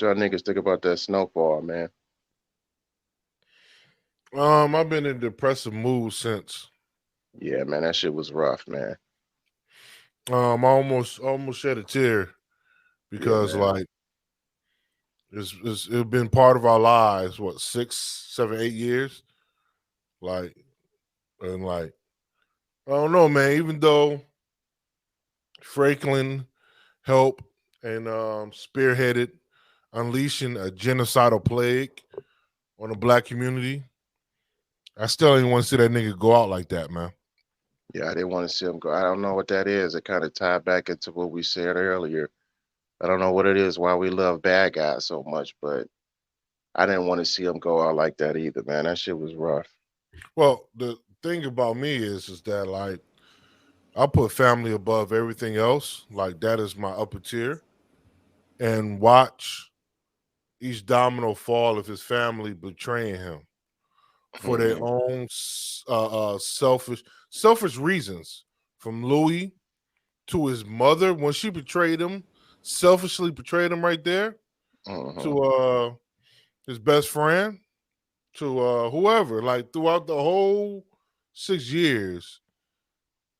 y'all niggas think about that Snowfall, man? I've been in depressive mood since. Yeah, man, that shit was rough, man. I almost shed a tear Yeah, because man. like it's been part of our lives. What 6, 7, 8 years? Like and like I don't know, man. Even though Franklin helped and spearheaded unleashing a genocidal plague on the black community, I still didn't want to see that nigga go out like that, man. Yeah, I didn't want to see him go. I don't know what that is. It kind of tied back into what we said earlier. I don't know what it is why we love bad guys so much, but I didn't want to see him go out like that either, man. That shit was rough. Well, the thing about me is that like I put family above everything else. Like that is my upper tier, and watch each domino fall of his family betraying him for their Hmm. own selfish reasons. From Louis to his mother when she betrayed him, selfishly betrayed him right there. Hmm. To his best friend, to whoever. Like throughout the whole 6 years,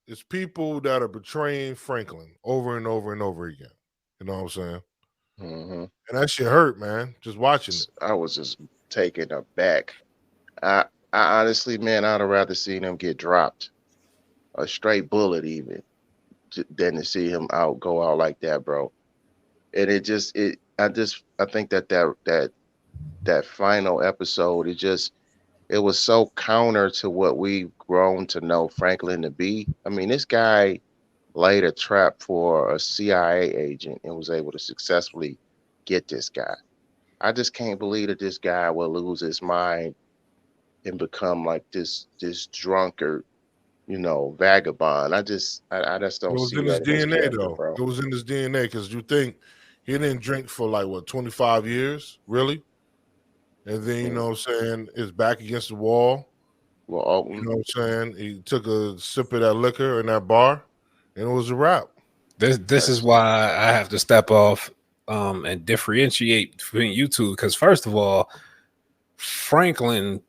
it's people that are betraying Franklin over and over and over again. You know what I'm saying? Hmm. And that shit hurt, man. Just watching it. I was just taken aback. I, I honestly, man, I'd have rather seen him get dropped, a straight bullet, even, than to see him go out like that, bro. And I think that final episode, it was so counter to what we've grown to know Franklin to be. I mean, this guy laid a trap for a CIA agent and was able to successfully get this guy. I just can't believe that this guy will lose his mind and become like this drunkard, vagabond. I just It don't was see in his that in his DNA character, though. bro. It was in his DNA because you think he didn't drink for like what 25 years, really? And then you Mm. know what I'm saying, his back against the wall. Well, You know what I'm saying? He took a sip of that liquor in that bar, and it was a wrap. This is that's why I have to step off and differentiate between you two. Because first of all, Franklin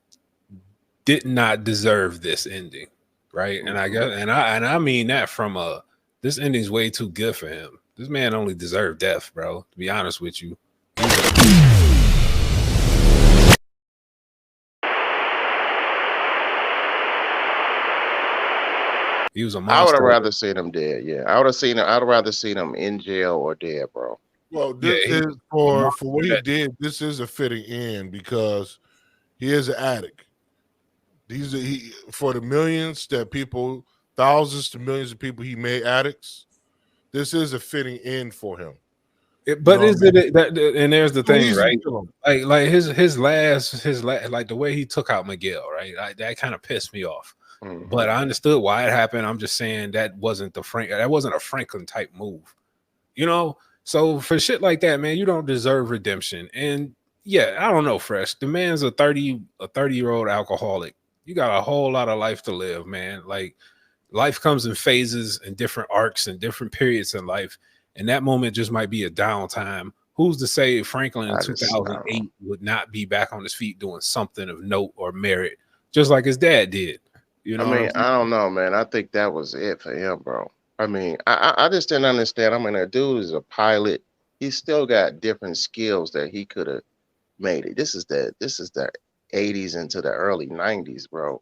did not deserve this ending, right? And I mhm. guess and I mean that from a this ending's way too good for him. This man only deserved death, bro. To be honest with you, he was a I would have monster. rather seen him dead. Yeah, I would have seen him. I'd rather seen him in jail or dead, bro. Well, Yeah, this he is was a for what he monster. did. This is a fitting end because he is an addict. These are he for the millions that people, thousands to millions of people he made addicts. This is a fitting end for him. You But know what I is it mean? and there's the Too thing, easy to right? kill him. Like his last like the way he took out Miguel, right? Like that kind of pissed me off. Hmm. But I understood why it happened. I'm just saying that wasn't a Franklin type move, you know. So for shit like that, man, you don't deserve redemption. And yeah, I don't know, Fresh. The man's a 30-year-old alcoholic. You got a whole lot of life to live, man. Like life comes in phases and different arcs and different periods in life. And that moment just might be a downtime. Who's to say Franklin in I don't know. 2008 would not be back on his feet doing something of note or merit, just like his dad did? You I know what I'm mean, saying? I don't know, man. I think that was it for him, bro. I mean, I just didn't understand. I mean, a dude is a pilot. He's still got different skills that he could have made it. This is the 80s into the early 90s, bro.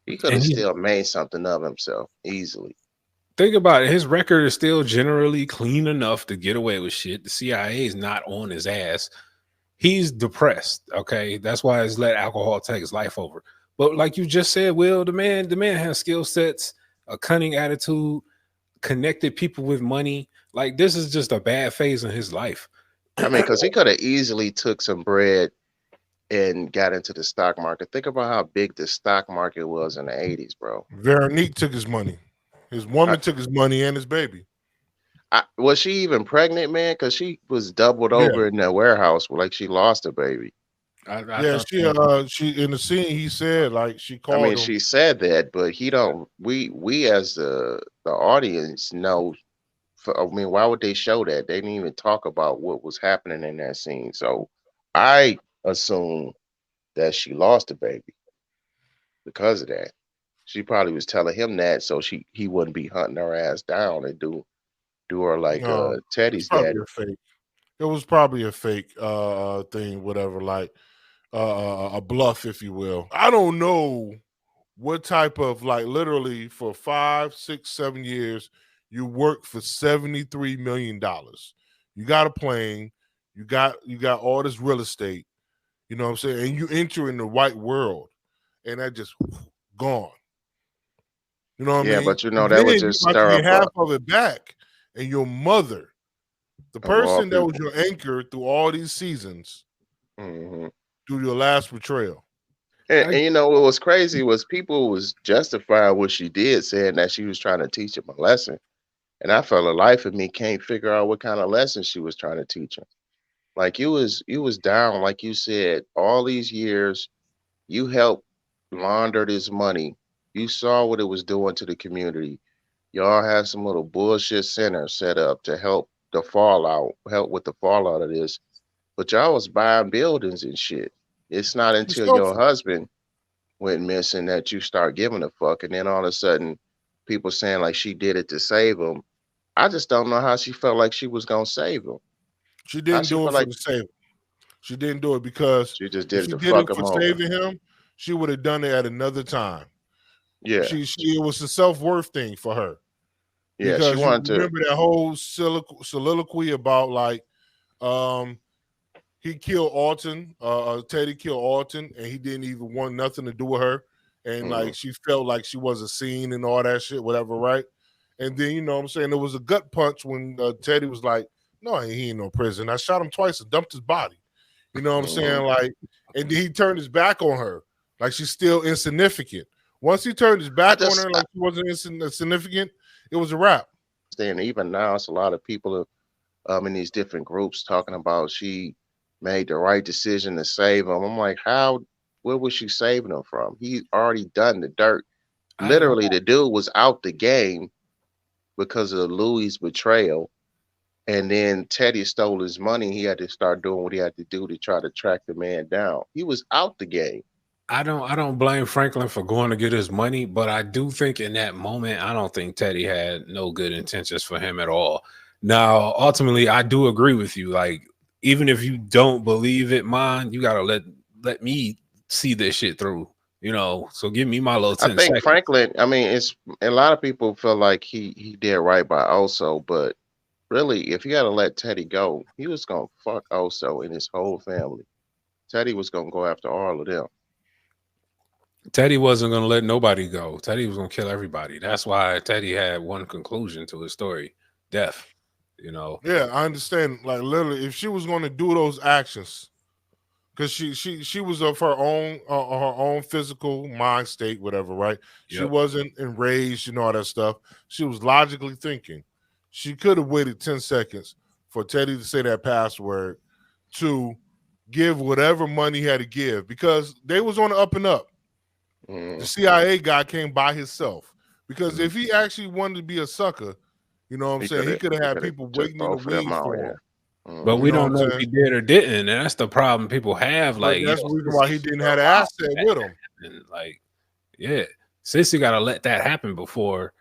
He could have And he's still made something of himself easily. think about it. His record is still generally clean enough to get away with shit. The CIA is not on his ass. He's depressed. Okay, that's why he's let alcohol take his life over. But like you just said, Will, the man has skill sets, a cunning attitude, connected people with money. Like this is just a bad phase in his life. I mean, because he could have easily took some bread and got into the stock market. Think about how big the stock market was in the 80s, bro. Veronique took his money. His I, woman took his money and his baby. was she even pregnant, man? Because she was doubled Yeah, over in the warehouse, like she lost a baby. I yeah. thought She in the scene he said like she I called mean, him. she said that, but he don't. We as the audience know I mean, why would they show that? They didn't even talk about what was happening in that scene. So I assume that she lost the baby because of that. She probably was telling him that so he wouldn't be hunting her ass down and do her like No, it's Teddy's probably daddy. a fake. It was probably a fake thing, whatever, like a bluff, if you will. I don't know what type of, like, literally for 5, 6, 7 years, you work for $73 million. You got a plane, you got all this real estate, you know what I'm saying, and you enter in the white world, and that just gone. You know what I Yeah, mean? but you know And that would then you just about to stir get up half of it back, and your mother, the of all person that was people. your anchor through all these seasons, Hmm. through your last betrayal. And you know what was crazy was people was justifying what she did, saying that she was trying to teach him a lesson. And I felt the life of me can't figure out what kind of lesson she was trying to teach him. Like you was down, like you said, all these years. You helped launder this money. You saw what it was doing to the community. Y'all had some little bullshit center set up to help with the fallout of this. But y'all was buying buildings and shit. It's not She's until your selfish. husband went missing that you start giving a fuck, and then all of a sudden, people saying like she did it to save him. I just don't know how she felt like she was gonna save him. She How didn't she do it felt for like the same. She didn't do it because she just if did it she to did it fuck for him over. saving him, she would have done it at another time. Yeah, She it was a self-worth thing for her, yeah. She because you wanted to. remember that whole soliloquy about, like, um he killed Alton, Teddy killed Alton, and he didn't even want nothing to do with her, and Mhm. like she felt like she wasn't seen and all that shit, whatever, right? And then, you know what I'm saying, there was a gut punch when Teddy was like, "No, he ain't no prison. I shot him twice and dumped his body." You know what I'm Mhm. saying? Like, and then he turned his back on her, like she's still insignificant. Once he turned his I back on just her, like she wasn't insignificant, it was a wrap. understand even now it's a lot of people in these different groups talking about she made the right decision to save him. I'm like, how? Where was she saving him from? He already done the dirt. I don't. Literally, the dude was out the game because of Louis' betrayal. And then Teddy stole his money. He had to start doing what he had to do to try to track the man down. He was out the game. I don't blame Franklin for going to get his money, but I do think in that moment, I don't think Teddy had no good intentions for him at all. Now, ultimately, I do agree with you. Like, even if you don't believe it, man, you gotta let me see this shit through. So give me my little I 10 think seconds. Franklin, I mean, it's a lot of people feel like he did right by Oso, but really, if you had to let Teddy go, he was gonna fuck Oso and his whole family. Teddy was gonna go after all of them. Teddy wasn't gonna let nobody go. Teddy was gonna kill everybody. That's why Teddy had one conclusion to his story: death. You know. Yeah, I understand. Like, literally, if she was going to do those actions, because she was of her own physical mind state, whatever, right? She Yep. wasn't enraged and all that stuff. She was logically thinking. She could have waited 10 seconds for Teddy to say that password, to give whatever money he had to give, because they was on the up and up. The Mm. CIA guy came by himself, because Mhm. if he actually wanted to be a sucker, you know what I'm saying, he could have He had could have people took waiting in the both of them wings out for him. here. But Hmm. You we know what don't I'm know if saying? he did or didn't, and that's the problem people have. But Like, that's the reason why he Sissy didn't don't have the allow asset that with him. to happen. Like, yeah, Sissy got to let that happen before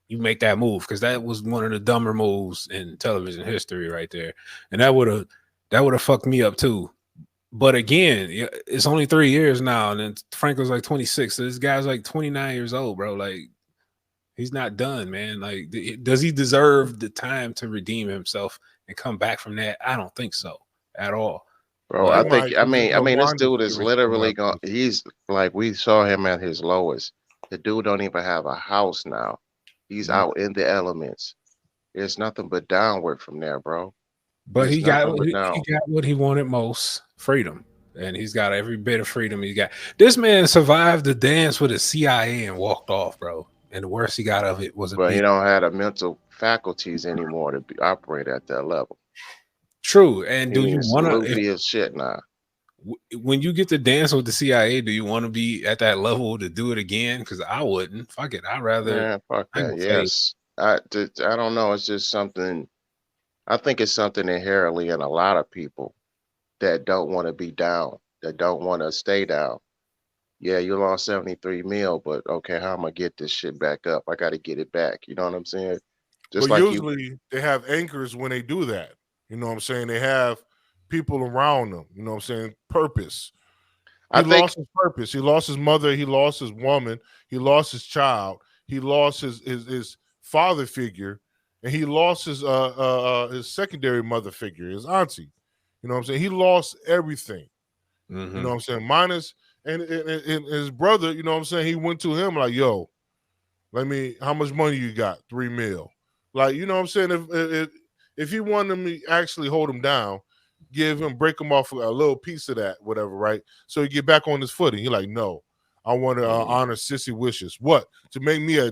you make that move, because that was one of the dumber moves in television history right there, and that would have fucked me up too. But again, it's only 3 years now, and then Franklin's like 26, so this guy's like 29 years old, bro. Like, he's not done, man. Like, does he deserve the time to redeem himself and come back from that? I don't think so at all. Bro, He I But think might I use it mean I to mean this unwind the dude is series or literally going. whatever. He's like we saw him at his lowest. The dude don't even have a house now. He's no, out in the elements. There's nothing but downward from there, bro. but It's he got nothing but he down. got what he wanted most: freedom, and he's got every bit of freedom he got. This man survived the dance with the CIA and walked off, bro. And the worst he got of it was a But he beat. don't have the mental faculties anymore to operate at that level. True. And He do you is want to? loopy as shit now. When you get to dance with the CIA, do you want to be at that level to do it again? Because I wouldn't. Fuck it. I'd rather. Man, fuck I that. can say Yes. I don't know. It's just something. I think it's something inherently in a lot of people that don't want to be down, that don't want to stay down. Yeah, you lost 73 mil, but okay, how am I get this shit back up? I got to get it back. You know what I'm saying? Just But like you, usually they have anchors when they do that. You know what I'm saying? They have people around them. You know what I'm saying? Purpose. I He think, lost his purpose. He lost his mother. He lost his woman. He lost his child. He lost his father figure, and he lost his secondary mother figure, his auntie. You know what I'm saying? He lost everything. You know what I'm saying? Minus and his brother. You know what I'm saying? He went to him like, "Yo, let me. How much money you got? 3 mil." Like, you know what I'm saying? If he wanted me actually hold him down, break him off a little piece of that, whatever, right? So he get back on his footing. He like, no, I want to mhm, honor sissy wishes. What, to make me a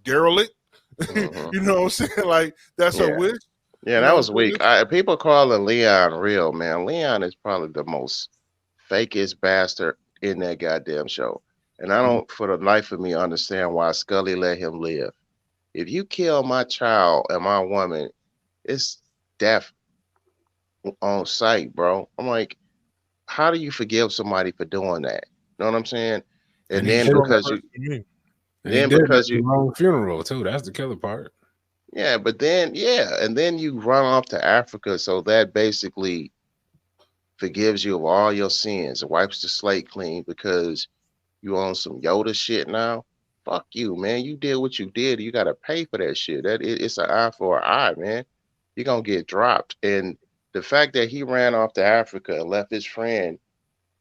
derelict? mhm, You know what I'm saying? Like, that's her yeah, wish. yeah, You that know what was I'm weak. saying? People calling Leon real, man. Leon is probably the most fakest bastard in that goddamn show, and I don't, for the life of me, understand why Scully let him live. If you kill my child and my woman, it's death on sight, bro. I'm like, how do you forgive somebody for doing that? You know what I'm saying? And And he He's a then did strong it. because person you, to me. And he then did it at because the you, wrong funeral too. That's the killer part. yeah, but then, yeah, and then you run off to Africa. So that basically forgives you of all your sins, wipes the slate clean because you on some Yoda shit now. Fuck you, man. You did what you did. You got to pay for that shit. It's an eye for an eye, man. You're going to get dropped. And the fact that he ran off to Africa and left his friend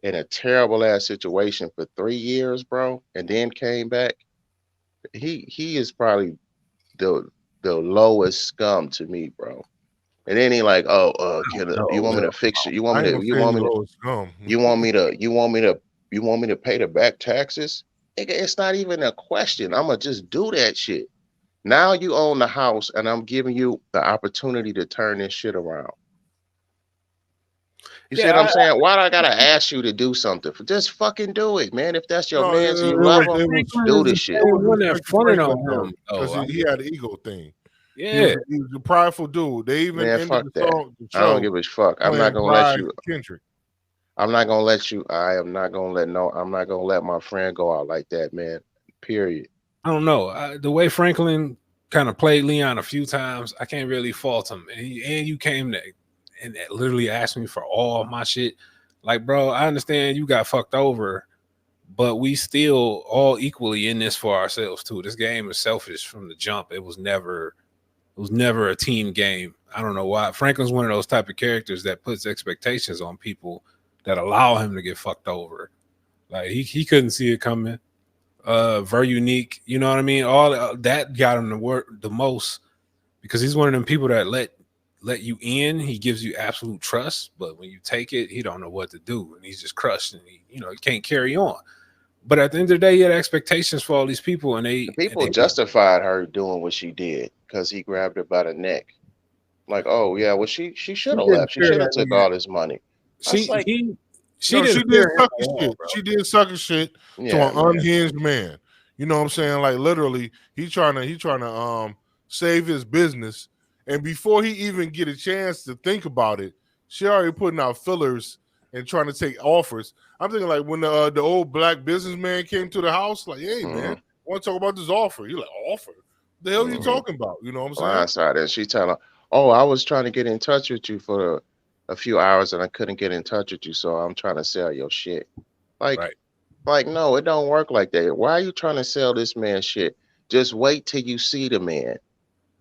in a terrible ass situation for 3 years, bro, and then came back. He is probably the the lowest scum to me, bro. And then he like, oh, you No, want me to hell fix it? You want I me ain't to? gonna You say want any me to? lowest scum. You want me to? You want me to? You want me to pay the back taxes? Nigga, it's not even a question. I'ma just do that shit. Now you own the house, and I'm giving you the opportunity to turn this shit around. You see what yeah, I'm saying? Why do I gotta ask you to do something? Just fucking do it, man. If that's your No, man's and you it love was him, it was Franklin do is the the shit. it same was one that respect to fronted Franklin on though, him, because though. I he mean, had an ego thing. yeah, He was a prideful dude. They even Man, ended fuck that. the I don't show give a fuck. I'm not playing gonna let Bride you. Kendrick. I'm not gonna let you. I am not gonna let no. I'm not gonna let my friend go out like that, man. Period. I don't know. The way Franklin kind of played Leon a few times, I can't really fault him. And you came to and literally asked me for all my shit. Like, bro, I understand you got fucked over, but we still all equally in this for ourselves too. This game is selfish from the jump. It was never a team game. I don't know why. Franklin's one of those type of characters that puts expectations on people that allow him to get fucked over. Like he couldn't see it coming. Very unique. You know what I mean? All that got him to work the most because he's one of them people that let you in. He gives you absolute trust, but when you take it, he don't know what to do, and he's just crushed, and he can't carry on. But at the end of the day, he had expectations for all these people, and The they people justified her doing what she did because he grabbed her by the neck. Like, oh yeah, well she should she have didn't left. She fear should have that took man. all this money. I was She like, he she No, she didn't did fear him sucker at all, shit. bro. She did sucker shit to yeah, an man. unhinged man. You know what I'm saying? Like, literally, he trying to save his business, and before he even get a chance to think about it, she already putting out fillers and trying to take offers. I'm thinking like when the old black businessman came to the house, like, hey man, Hmm. want to talk about this offer? You like, offer? The hell you Hmm. talking about? You know what I'm saying? Blindsided. And she tell her, oh, I was trying to get in touch with you for a few hours and I couldn't get in touch with you, so I'm trying to sell your shit. Like, Right. like no, it don't work like that. Why are you trying to sell this man shit? Just wait till you see the man.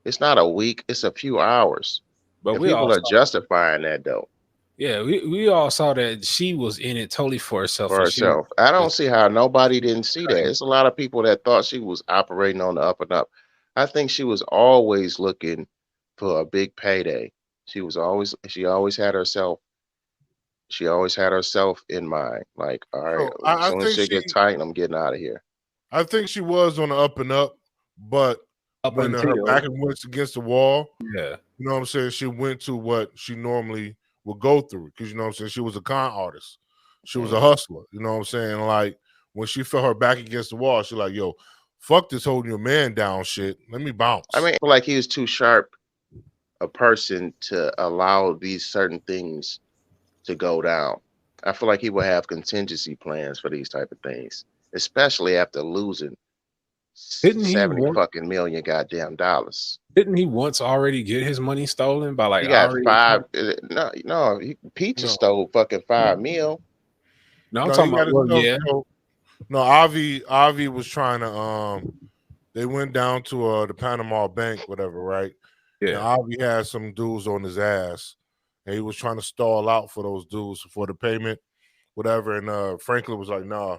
It's not a week, it's a few hours. But And we all people are saw, justifying that though yeah, we all saw that she was in it totally for herself, for and she herself. I don't was see how nobody didn't see that. cutting. It's a lot of people that thought she was operating on the up and up. I think she was always looking for a big payday. She always had herself in mind. Like, all right, So as soon as shit get tight, I'm getting out of here. I think she was on the up and up, but Up when her until, back was against the wall, yeah, you know what I'm saying, she went to what she normally would go through because you know what I'm saying, she was a con artist, she was a Hmm. hustler. You know what I'm saying, like when she felt her back against the wall, she like, yo, fuck this holding your man down shit. Let me bounce. I mean, like he was too sharp a person to allow these certain things to go down. I feel like he would have contingency plans for these type of things, especially after losing Didn't he 70 want? fucking million goddamn dollars. Didn't he once already get his money stolen by like He got already? five. No, Peaches No, stole fucking 5 mil. No, I'm no, he talking got about. Well, himself. yeah, No, Avi was trying to. They went down to the Panama Bank, whatever, right? And yeah. Avi had some dudes on his ass, and he was trying to stall out for those dudes for the payment, whatever. And Franklin was like, "Nah."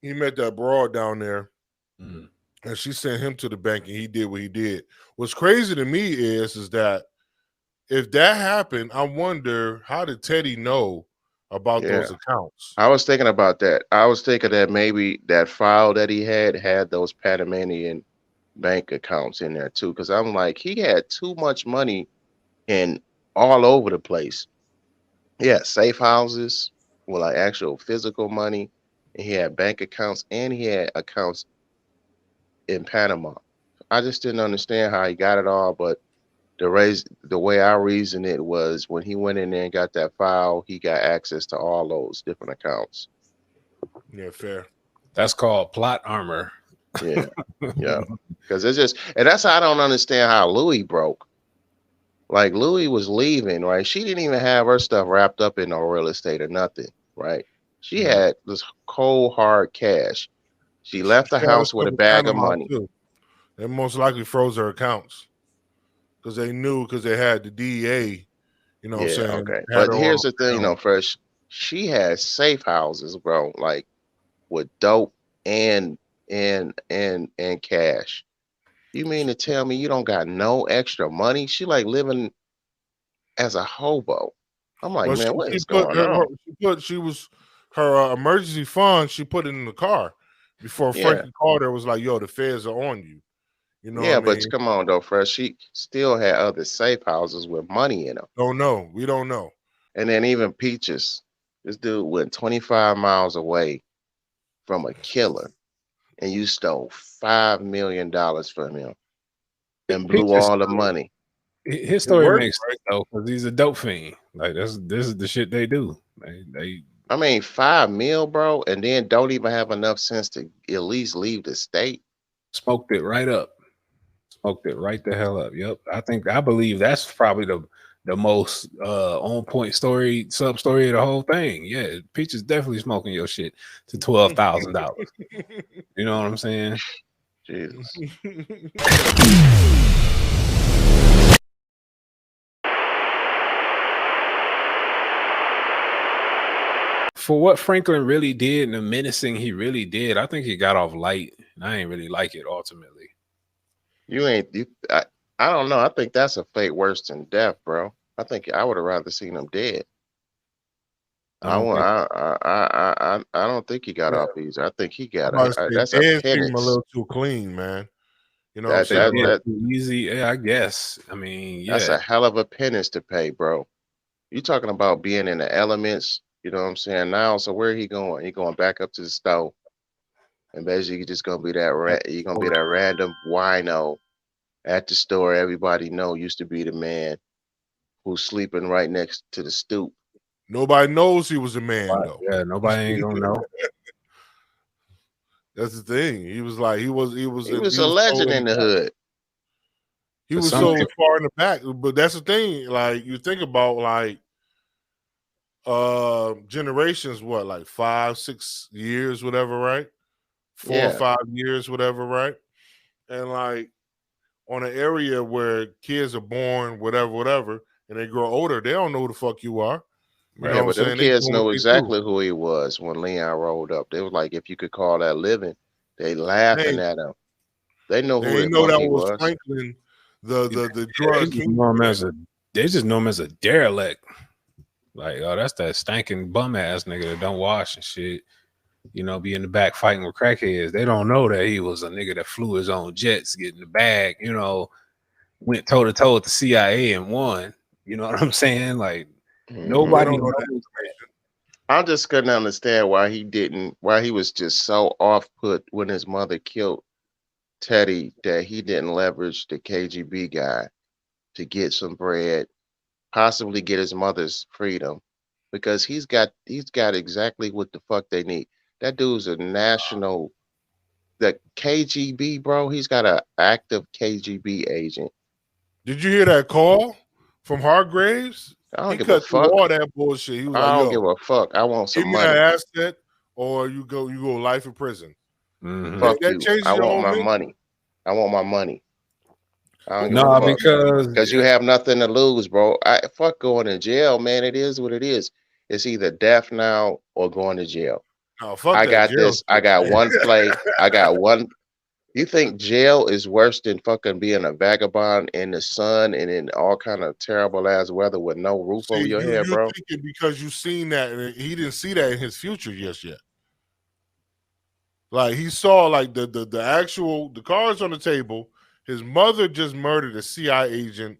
He met that broad down there, Mhm. and she sent him to the bank, and he did what he did. What's crazy to me is that if that happened, I wonder how did Teddy know about Yeah, those accounts? I was thinking about that. I was thinking that maybe that file that he had those Panamanian bank accounts in there too. Because I'm like, he had too much money in all over the place. He had safe houses with like actual physical money, and he had bank accounts, and he had accounts in Panama. I just didn't understand how he got it all, but the way I reasoned it was when he went in there and got that file, he got access to all those different accounts. Yeah, fair. That's called plot armor. Yeah, yeah. Because it's just, and that's how I don't understand how Louis broke. Like Louis was leaving, right? She didn't even have her stuff wrapped up in no real estate or nothing, right? She Mhm. had this cold hard cash. She left the She had her house with stuff a in bag of Panama money. too. They most likely froze her accounts because they knew because they had the DEA. You know what I'm Yeah, saying? okay. Had But her on here's the thing, lockdown. first, she has safe houses, bro, like with dope and and cash. You mean to tell me you don't got no extra money? She like living as a hobo. I'm like, Well, man, what she is put going on? she was her emergency fund. She put it in the car before Yeah, Frankie Carter was like, "Yo, the feds are on you." You know what I yeah, but mean? come on though, Fresh. She still had other safe houses with money in them. Don't know. We don't know. And then even Peaches, this dude went 25 miles away from a killer, and you stole $5 million from him and blew Peaches all the story. money. His It story worked, makes right? sense though, because he's a dope fiend. Like this is the shit they do. They I mean, 5 mil, bro, and then don't even have enough sense to at least leave the state. smoked it right up. Smoked it right the hell up. Yep. I believe that's probably the most on point story, sub story of the whole thing. Yeah, Peach is definitely smoking your shit to $12,000. You know what I'm saying? Jesus. For what Franklin really did and the menacing he really did, I think he got off light. And I ain't really like it ultimately. You ain't you I don't know. I think that's a fate worse than death, bro. I think I would have rather seen him dead. I don't think I don't think he got Yeah, off easy. I think he I'm got about to say that's a dead seem a penance. little too clean, man. You know what I'm That they saying? that did Like, that too easy. Yeah, I guess. I mean, that's yeah. a hell of a penance to pay, bro. You talking about being in the elements, you know what I'm saying? Now, so where he going? He going back up to the stove. And basically you just gonna be you're gonna be that random wino at the store everybody know used to be the man who's sleeping right next to the stoop. nobody knows he was a man though. Yeah, nobody ain't gonna know. That's the thing. He was like He was he a was so legend in in the the back. hood. He For was some so people, far in the back. But that's the thing. Like you think about like generations, what, like 5-6 years, whatever, right? 4 or Yeah. 5 years, whatever, right? And like on an area where kids are born, whatever, and they grow older, they don't know who the fuck you are. You know right? what Yeah, I'm but them saying? They kids doing what know they do. exactly who he was when Leon rolled up. They was like, if you could call that living, they laughing They at him. They know who they the ain't know fuck that he was was. Franklin, Yeah, the they drug just know him kingpin. as a they just know him as a derelict. Like, oh, that's that stinking bum ass nigga that don't wash and shit. You know, be in the back fighting with crackheads. They don't know that he was a nigga that flew his own jets, get in the bag, you know, went toe to toe with the CIA and won. You know what I'm saying? Like They Hmm. nobody don't know that knows that. information. I just couldn't understand why he didn't, why he was just so off put when his mother killed. Teddy that he didn't leverage the KGB guy to get some bread, possibly get his mother's freedom, because he's got exactly what the fuck they need. That dude's a national, the KGB, bro. He's got an active KGB agent. Did you hear that call from Hargraves? I don't He give a cut through fuck. all that bullshit. He was like, I don't "Yo, give a fuck. I want give some me that money. asset, or you go life in prison." Mhm. Fuck That you. changes I your want whole my mental. money. I want my money. I don't give a No, fuck. because Because you have nothing to lose, bro. Fuck going to jail, man. It is what it is. It's either death now or going to jail. No, fuck I that got jail this. I shit. got one play. I got one. You think jail is worse than fucking being a vagabond in the sun and in all kind of terrible ass weather with no roof over See, your head, you're bro? thinking because you seen that, and he didn't see that in his future just yet. Like he saw like the actual the cards on the table. His mother just murdered a CIA agent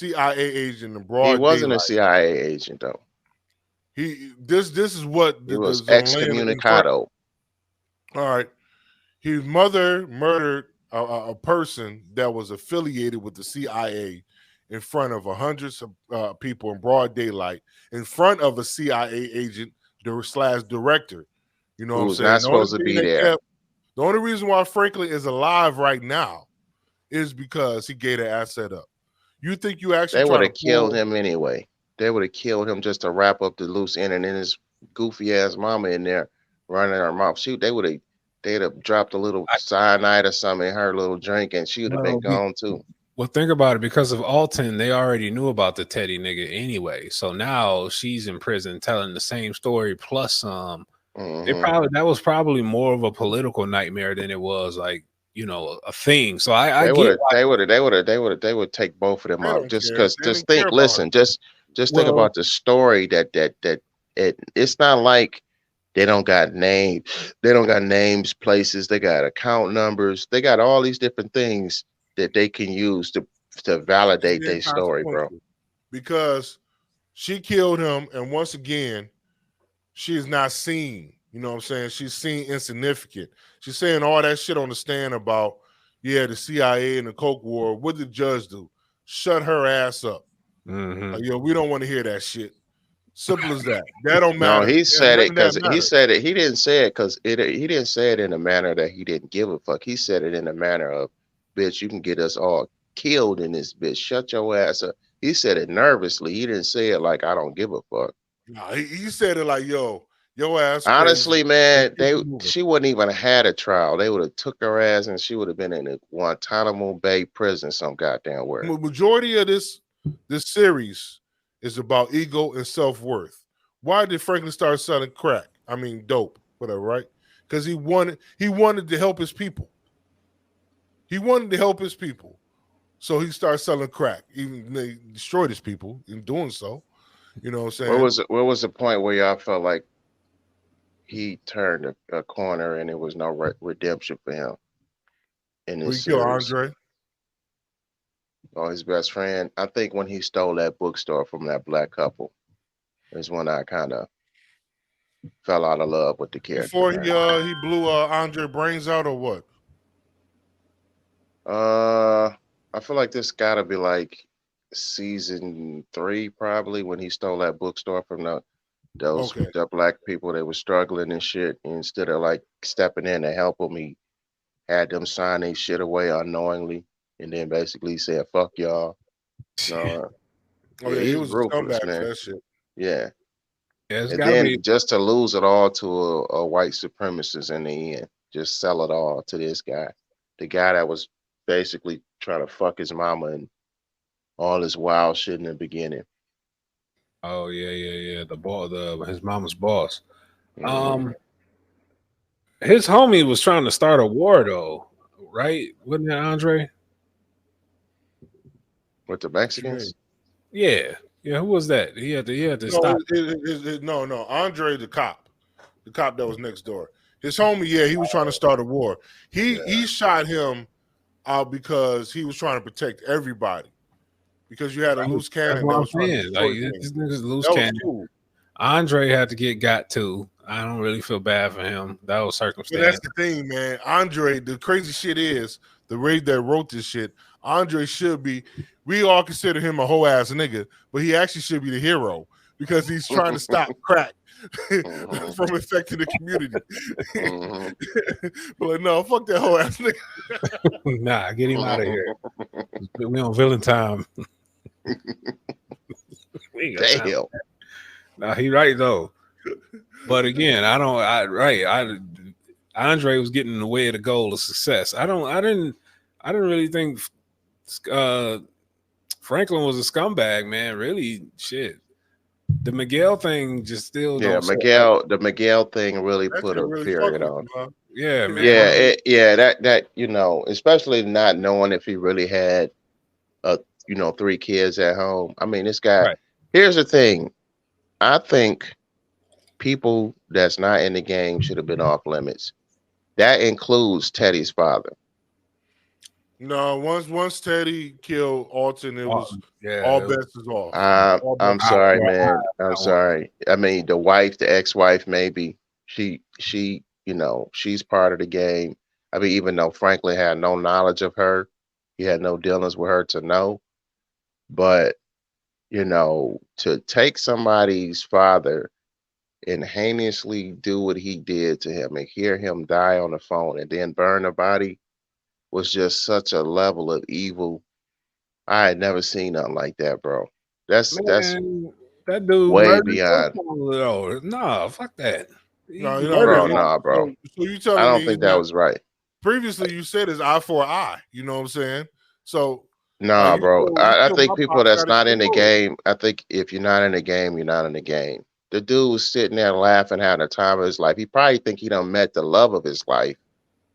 in He broad wasn't a daylight. CIA agent though. This is what He was is gonna land in front. excommunicado. All right, his mother murdered a person that was affiliated with the CIA in front of hundreds of people in broad daylight, in front of a CIA agent slash director. You know what I'm Who's saying? not supposed to be there. The only reason why Franklin is alive right now is because he gave the asset up. You think you actually They would trying to have killed pull? him anyway. They would have killed him just to wrap up the loose end, and then his goofy ass mama in there running her mouth. Shoot, they'd have dropped a little cyanide or something in her little drink, and she would have been no, gone too. well, think about it. Because of Alton, they already knew about the Teddy nigga anyway. So now she's in prison telling the same story plus some. Hmm That was probably more of a political nightmare than it was like a thing. So I They would get have, why. they would take both of them They out. don't Just care. because, They didn't just think, care about her. listen, just think Well, about the story it's not like they don't got names, they don't got names, places, they got account numbers, they got all these different things that they can use to And validate then their story, bro. consequential because she killed him, and once again, she is not seen. You know what I'm saying? She's seen insignificant. She's saying all that shit on the stand about, yeah, the CIA and the Coke War. What did the judge do? Shut her ass up. mhm. Like, yo, we don't want to hear that shit. Simple as that. That don't No, matter. he And said none it of that because matters. he didn't say it because he didn't say it in a manner that he didn't give a fuck. He said it in a manner of, bitch, you can get us all killed in this bitch. Shut your ass up. He said it nervously. He didn't say it like I don't give a fuck. Nah, he said it like, yo, your ass crazy. Honestly, Let's man, keep it moving. she wouldn't even have had a trial. They would have took her ass and she would have been in a Guantanamo Bay prison some goddamn where. Majority of this series is about ego and self-worth. Why did Franklin start selling crack? I mean dope, whatever, right? Because he wanted to help his people. He wanted to help his people. So he started selling crack. Even they destroyed his people in doing so. You know what I'm saying? Where was the point where y'all felt like he turned a corner and there was no redemption for him in We this kill series? Andre. Or his best friend. I think when he stole that bookstore from that black couple is when I kind of fell out of love with the character, Before man. he blew Andre brains out or what? Uh, I feel like this got to be like season 3, probably, when he stole that bookstore from Okay. the black people that were struggling and shit. And instead of like stepping in to help them, he had them sign their shit away unknowingly, and then basically said "fuck y'all." No, Oh yeah, yeah, he he's was a ruthless, scumbag for man. that shit. Yeah. Yeah, it's And got to then be. just to lose it all to a white supremacist in the end, just sell it all to this guy, the guy that was basically trying to fuck his mama and all this wild shit in the beginning. Oh yeah. The ball, his mama's boss. Hmm Um, his homie was trying to start a war though, right? Wasn't that Andre? With the What you mean? Mexicans, Yeah. Who was that? He had to No, stop. no. Andre, the cop that was next door. His homie, yeah, he was trying to start a war. He shot him out because he was trying to protect everybody. Because you had a loose That's cannon what that I'm was trying to saying. Like destroy things. this nigga's loose That was cannon. cool. Andre had to get got too. I don't really feel bad for him. That was But that's circumstance. the thing, man. Andre, the crazy shit is the way that wrote this shit, Andre should be. We all consider him a whole ass nigga, but he actually should be the hero because he's trying to stop crack from affecting the community. But like, no, fuck that whole ass nigga. Nah, get him out of here. We on villain time. We ain't got time. Damn. Nah, he right though. But again, Andre was getting in the way of the goal of success. I didn't really think Franklin was a scumbag, man. Really, shit. The Miguel thing just still Yeah, don't the Miguel thing really That put shit a really period fucked on. with him, Yeah, man. That especially not knowing if he really had 3 kids at home. I mean, this guy. Right. Here's the thing. I think people that's not in the game should have been off limits. That includes Teddy's father. No, once Teddy killed Alton, it was all bets is off. I'm sorry, man. I'm sorry. I mean, the wife, the ex-wife, maybe she's part of the game. I mean, even though Franklin had no knowledge of her, he had no dealings with her to know. But to take somebody's father and heinously do what he did to him and hear him die on the phone and then burn the body was just such a level of evil. I had never seen nothing like that, bro. That's that dude way beyond. Nah, fuck that. No, bro. So you telling I don't me think that was right. Previously, you said it's eye for eye. You know what I'm saying? So bro. I think people that's not in the game. I think if you're not in the game, you're not in the game. The dude was sitting there laughing, having the time of his life. He probably think he done met the love of his life.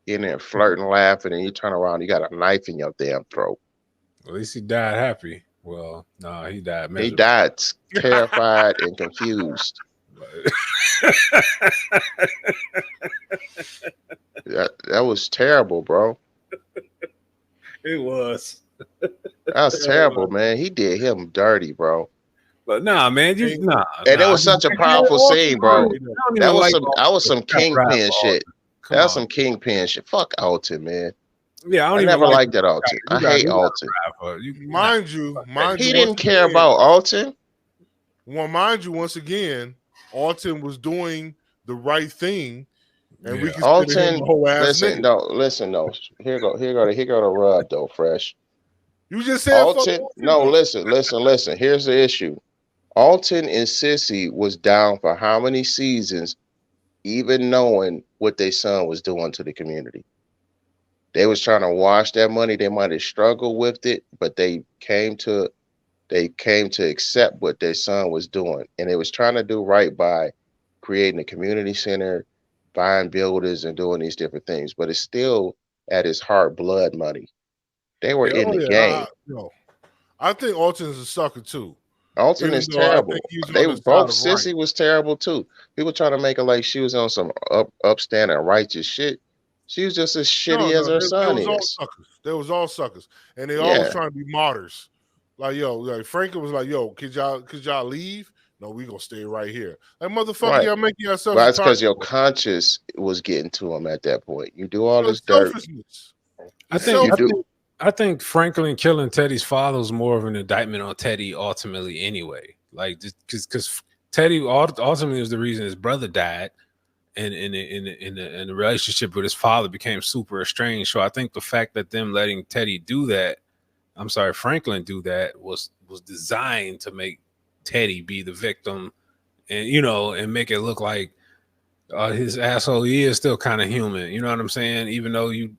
In there flirting, laughing, and you turn around, you got a knife in your damn throat. At least he died happy. Well, no, he died miserable. He died terrified and confused. That was terrible, bro. It was. That was terrible, man. He did him dirty, bro. But nah, man, and it was such a powerful scene, bro. That was some kingpin shit. That was some kingpin shit. Fuck Alton, man. Yeah, I never liked that Alton. I hate Alton. Mind you, he didn't care about Alton. Well, mind you, once again, Alton was doing the right thing, and we can Alton. Him a whole ass listen, nigga. no. Here go the rub though, fresh. You just said Alton. No, listen. Here's the issue. Alton and Sissy was down for how many seasons, even knowing what their son was doing to the community. They was trying to wash that money. They might have struggled with it, but they came to accept what their son was doing. And they was trying to do right by creating a community center, buying buildings and doing these different things. But it's still at his heart blood money. They were in the game. I think Alton's a sucker too. Alton is terrible. They both Sissy was terrible too. People trying to make her like she was on some upstanding righteous shit. She was just as shitty as her son is. They was all suckers, and they all was trying to be martyrs. Like Franklin was like, could y'all leave? No, we gonna stay right here. Like motherfucker, y'all making yourselves. That's because your conscience was getting to him at that point. You do all this dirt. I think Franklin killing Teddy's father was more of an indictment on Teddy ultimately anyway. Like, because Teddy ultimately was the reason his brother died, and in the relationship with his father became super estranged. So I think the fact that them letting Franklin do that was designed to make Teddy be the victim, and and make it look like his asshole. He is still kind of human. You know what I'm saying? Even though you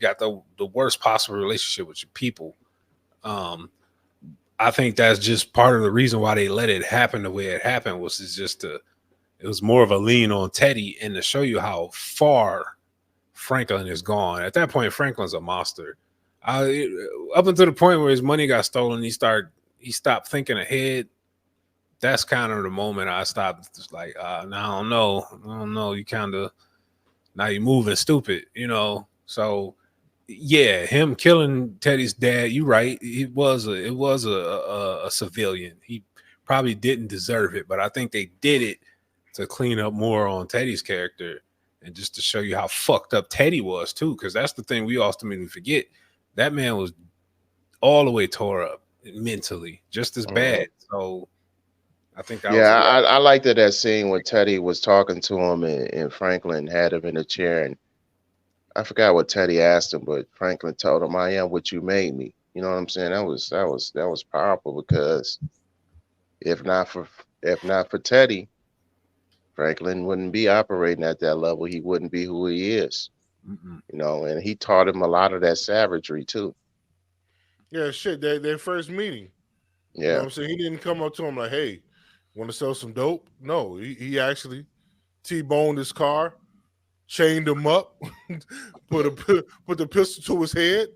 got the worst possible relationship with your people. I think that's just part of the reason why they let it happen the way it happened it was more of a lean on Teddy and to show you how far Franklin is gone. At that point, Franklin's a monster. Up until the point where his money got stolen, he stopped thinking ahead. That's kind of the moment I stopped. Just like, I don't know. You kind of, now you're moving stupid, So, yeah, him killing Teddy's dad. You're right. It was a civilian. He probably didn't deserve it, but I think they did it to clean up more on Teddy's character And just to show you how fucked up Teddy was too, because that's the thing we ultimately forget. That man was all the way tore up mentally, just as bad. So I think that was Yeah, a lot. I liked that scene when Teddy was talking to him and Franklin had him in a chair, and I forgot what Teddy asked him, but Franklin told him, "I am what you made me." You know what I'm saying? That was powerful because if not for if not for Teddy, Franklin wouldn't be operating at that level. He wouldn't be who he is. Mm-mm. You know, and he taught him a lot of that savagery too. Yeah, shit. Their first meeting. You know what Yeah, I'm saying? He didn't come up to him like, "Hey, want to sell some dope?" No, he actually T-boned his car, chained him up, put the pistol to his head.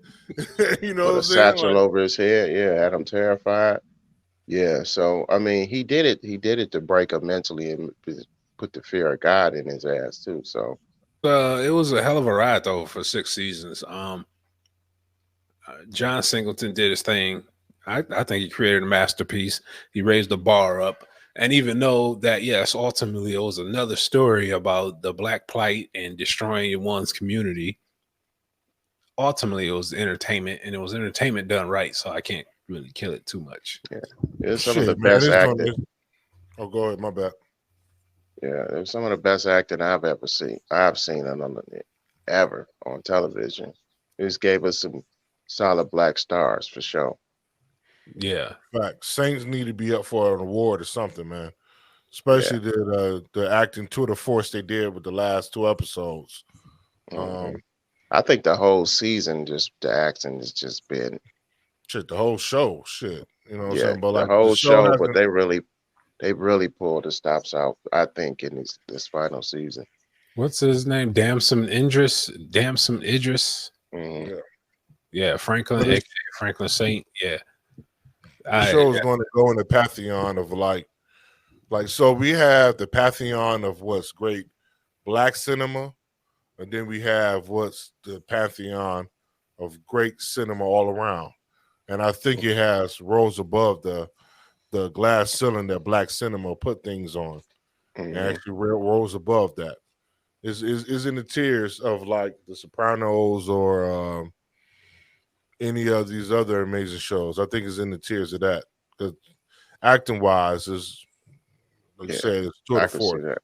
You know put what a I'm saying? satchel Like, over his head. Yeah, had him terrified. Yeah, so I mean, he did it. He did it to break him mentally and put the fear of God in his ass too. So It was a hell of a ride though for 6 seasons. John Singleton did his thing. I think he created a masterpiece. He raised the bar up. And even though that, yes, ultimately it was another story about the black plight and destroying one's community, ultimately it was entertainment, and it was entertainment done right. So I can't really kill it too much. yeah, it was some of the shit, man, best it's gonna. acting. Oh, go ahead. My bad. Yeah, it was some of the best acting I've ever seen. I've seen ever on television. It just gave us some solid black stars for sure. Yeah. Fact. Saints need to be up for an award or something, man. Yeah. Especially the acting tour de force they did with the last 2 episodes. hmm I think the whole season, just the acting has just been, Shit, the whole show, shit. You know what I'm yeah, saying? But the like the whole show show. But hasn't. they really pulled the stops out. I think in this final season. What's his name? Damson Idris. Damson Idris. hmm Yeah. Yeah, Franklin, But aka Franklin Saint. Yeah. the I show is going to go in the pantheon of like so we have the pantheon of what's great black cinema, and then we have what's the pantheon of great cinema all around. And I think it has rose above the glass ceiling that black cinema put things on, and hmm actually rose above that. Is in the tiers of like The Sopranos or any of these other amazing shows. I think it's in the tiers of that because acting wise is like I Yeah, said, it's tour de I could see force. that.